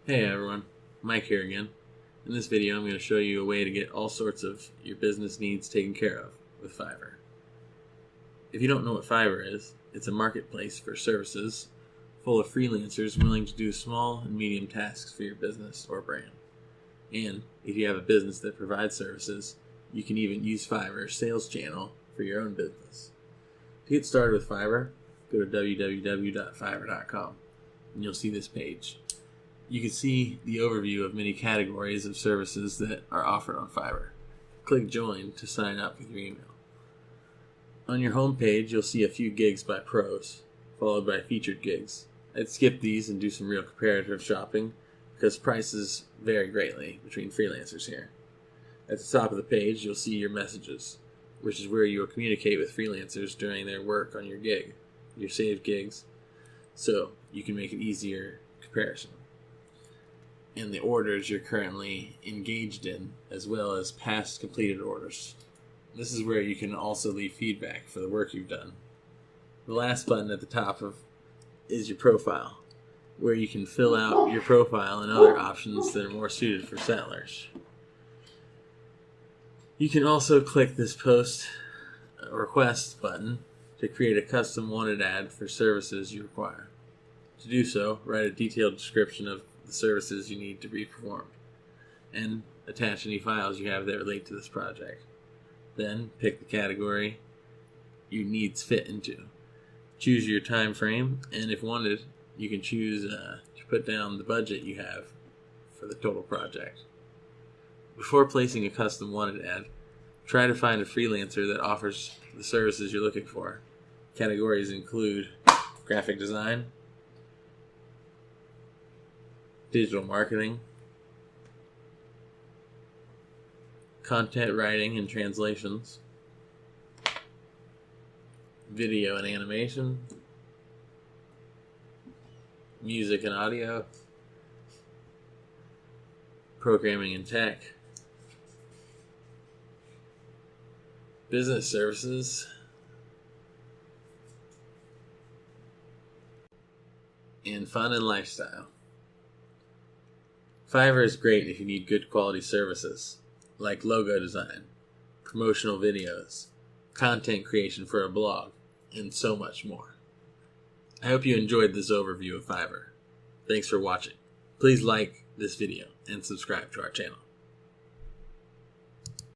Hey everyone, Mike here again. In this video I'm going to show you a way to get all sorts of your business needs taken care of with Fiverr. If you don't know what Fiverr is, it's a marketplace for services full of freelancers willing to do small and medium tasks for your business or brand. And if you have a business that provides services, you can even use Fiverr's sales channel for your own business. To get started with Fiverr, go to www.fiverr.com and you'll see this page. You can see the overview of many categories of services that are offered on Fiverr. Click Join to sign up with your email. On your home page, you'll see a few gigs by pros, followed by featured gigs. I'd skip these and do some real comparative shopping because prices vary greatly between freelancers here. At the top of the page, you'll see your messages, which is where you will communicate with freelancers during their work on your gig, your saved gigs, so you can make an easier comparison. And the orders you're currently engaged in, as well as past completed orders. This is where you can also leave feedback for the work you've done. The last button at the top is your profile, where you can fill out your profile and other options that are more suited for settlers. You can also click this post request button to create a custom wanted ad for services you require. To do so, write a detailed description of the services you need to be performed, and attach any files you have that relate to this project. Then pick the category your needs fit into. Choose your time frame, and if wanted, you can choose to put down the budget you have for the total project. Before placing a custom wanted ad, try to find a freelancer that offers the services you're looking for. Categories include graphic design, digital marketing, content writing and translations, video and animation, music and audio, programming and tech, business services, and fun and lifestyle. Fiverr is great if you need good quality services, like logo design, promotional videos, content creation for a blog, and so much more. I hope you enjoyed this overview of Fiverr. Thanks for watching. Please like this video and subscribe to our channel.